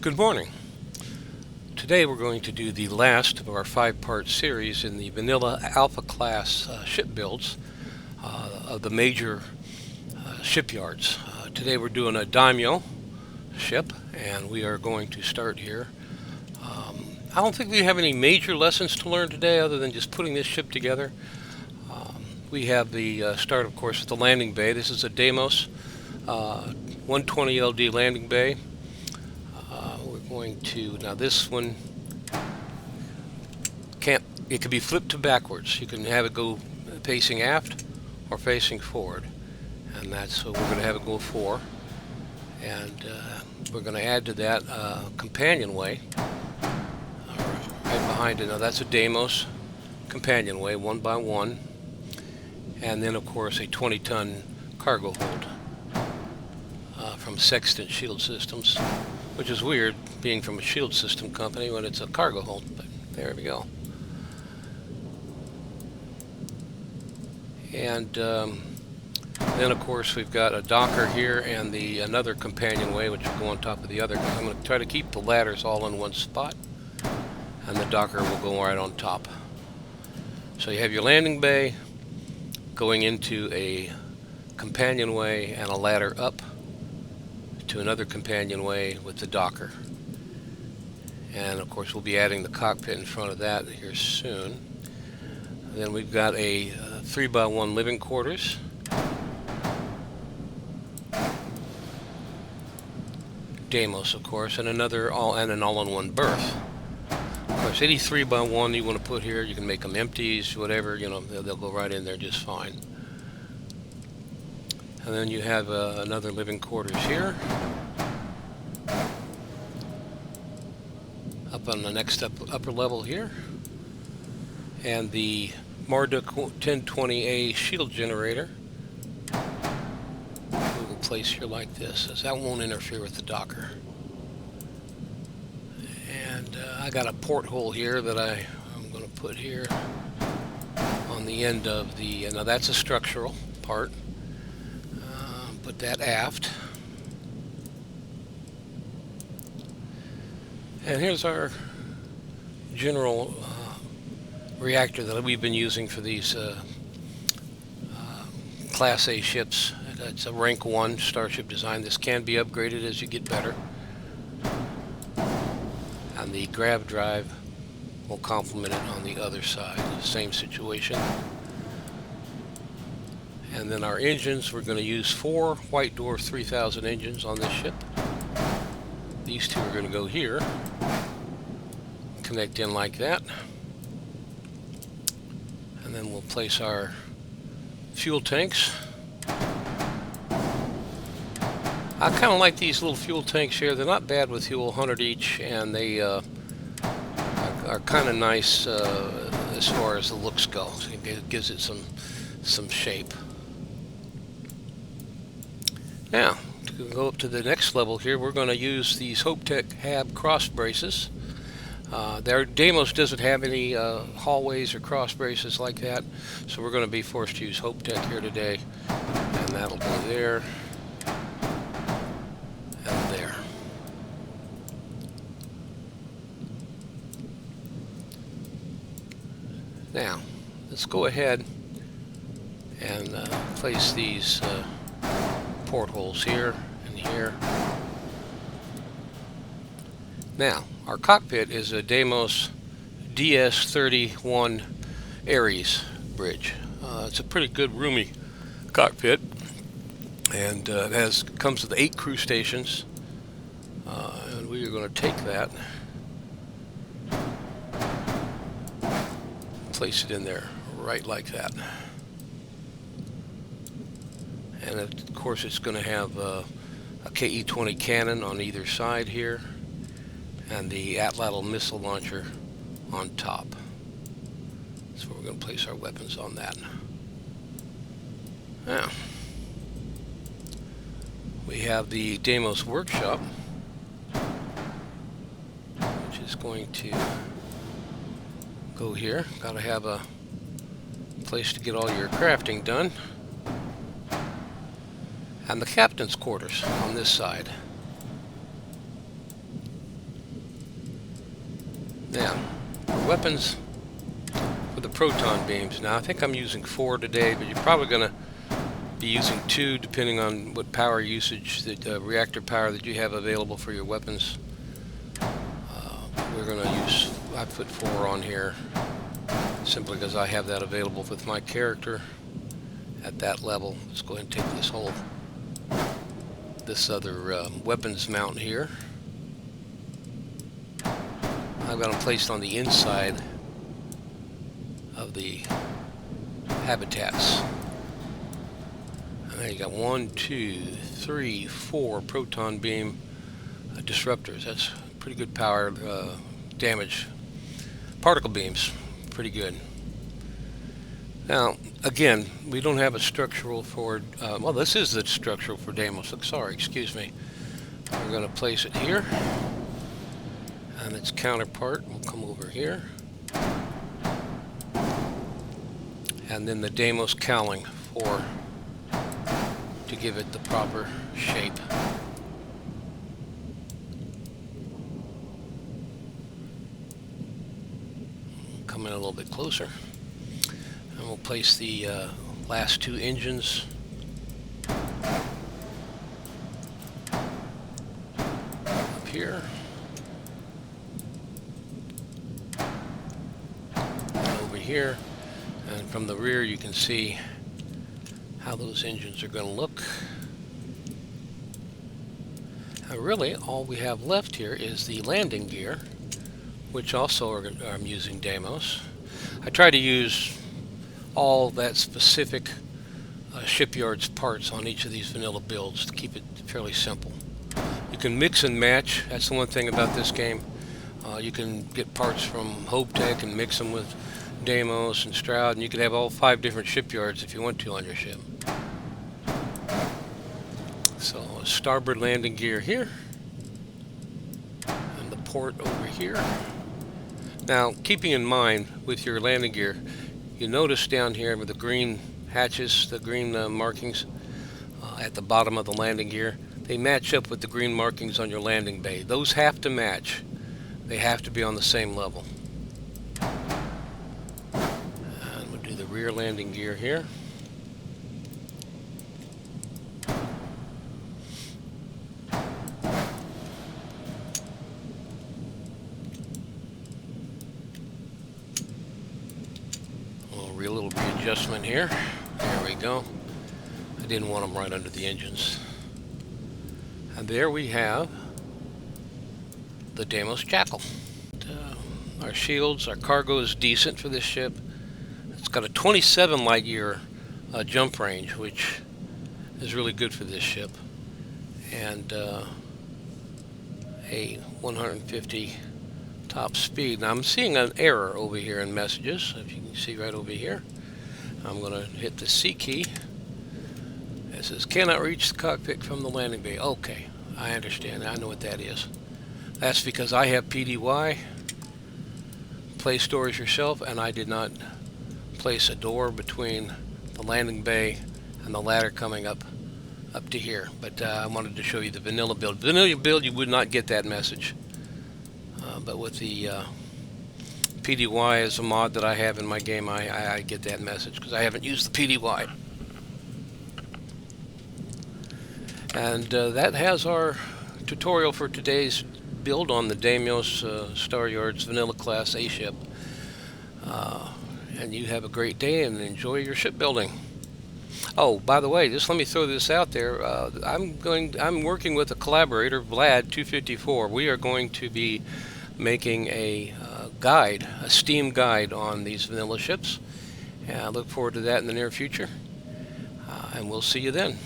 Good morning. Today we're going to do the last of our 5-part series in the vanilla alpha class ship builds of the major shipyards. Today we're doing a daimyo ship, and we are going to start here. I don't think we have any major lessons to learn today other than just putting this ship together. We have the start, of course, with the landing bay. This is a Deimos 120 LD landing bay. Now this one it can be flipped to backwards. You can have it go facing aft or facing forward, and that's what we're going to have it go for. And we're going to add to that companionway right behind it. Now that's a Deimos companionway, 1x1, and then of course a 20-ton cargo hold from Sextant Shield Systems, which is weird being from a shield system company when it's a cargo hold, but there we go. And then of course we've got a docker here and another companionway which will go on top of the other. I'm going to try to keep the ladders all in one spot, and the docker will go right on top. So you have your landing bay going into a companionway and a ladder up to another companionway with the docker. And of course we'll be adding the cockpit in front of that here soon. And then we've got a 3x1 living quarters. Deimos, of course, and an all-in-one berth. Of course, any 3x1 you want to put here, you can make them empties, whatever, they'll go right in there just fine. And then you have another living quarters here. Up on the next upper level here. And the Marduk 1020A shield generator we will place here like this, as that won't interfere with the docker. And I got a porthole here that I'm going to put here on the end of the, now that's a structural part. Put that aft. And here's our general reactor that we've been using for these Class A ships. It's a rank 1 Starship design. This can be upgraded as you get better. And the grav drive will complement it on the other side. Same situation. And then our engines, we're going to use 4 White Dwarf 3000 engines on this ship. These two are going to go here, connect in like that, and then we'll place our fuel tanks. I kind of like these little fuel tanks here. They're not bad with fuel, 100 each, and they are kind of nice as far as the looks go. It gives it some shape. Now, to go up to the next level here, we're going to use these HopeTech Hab cross braces. Their Deimos doesn't have any hallways or cross braces like that, so we're going to be forced to use HopeTech here today, and that'll go there and there. Now, let's go ahead and place these portholes here and here. Now, our cockpit is a Deimos DS31 Aries bridge. It's a pretty good roomy cockpit, and it comes with 8 crew stations, and we are going to take that, place it in there right like that. And of course it's going to have a KE-20 cannon on either side here, and the Atlatl missile launcher on top. So we're going to place our weapons on that. Now, we have the Deimos workshop, which is going to go here. Got to have a place to get all your crafting done. And the captain's quarters on this side. Now, weapons for the proton beams. Now, I think I'm using 4 today, but you're probably going to be using 2 depending on what power usage, the reactor power that you have available for your weapons. We're going to use, I put 4 on here simply because I have that available with my character at that level. Let's go ahead and take this other weapons mount here. I've got them placed on the inside of the habitats. And there you got 1, 2, 3, 4 proton beam disruptors. That's pretty good power damage. Particle beams, pretty good. Now, again, we don't have a structural for, well, this is the structural for Deimos. Sorry, excuse me. We're going to place it here. And its counterpart will come over here. And then the Deimos cowling to give it the proper shape. Come in a little bit closer. And we'll place the last 2 engines up here. And over here. And from the rear you can see how those engines are going to look. Now really all we have left here is the landing gear, which also I'm using Deimos. I try to use all that specific shipyard's parts on each of these vanilla builds to keep it fairly simple. You can mix and match. That's the one thing about this game. You can get parts from HopeTech and mix them with Deimos and Stroud, and you could have all 5 different shipyards if you want to on your ship. So starboard landing gear here, and the port over here. Now, keeping in mind with your landing gear, you notice down here with the green hatches, the green markings at the bottom of the landing gear, they match up with the green markings on your landing bay. Those have to match. They have to be on the same level. And we'll do the rear landing gear here. A little readjustment here. There we go. I didn't want them right under the engines. And there we have the Deimos Jackal. Our shields, our cargo is decent for this ship. It's got a 27 light year jump range, which is really good for this ship, and a 150 top speed. Now I'm seeing an error over here in messages, if you can see right over here. I'm going to hit the C key. It says cannot reach the cockpit from the landing bay. Okay, I understand. I know what that is. That's because I have PDY, place doors yourself, and I did not place a door between the landing bay and the ladder coming up to here. But I wanted to show you the vanilla build. Vanilla build, you would not get that message. But with the PDY as a mod that I have in my game, I get that message because I haven't used the PDY. And that has our tutorial for today's build on the Deimos Star Yards Vanilla Class A ship. And you have a great day and enjoy your shipbuilding. Oh, by the way, just let me throw this out there. I'm working with a collaborator, Vlad 254. We are going to be making a guide, a Steam guide on these vanilla ships. And I look forward to that in the near future. And we'll see you then.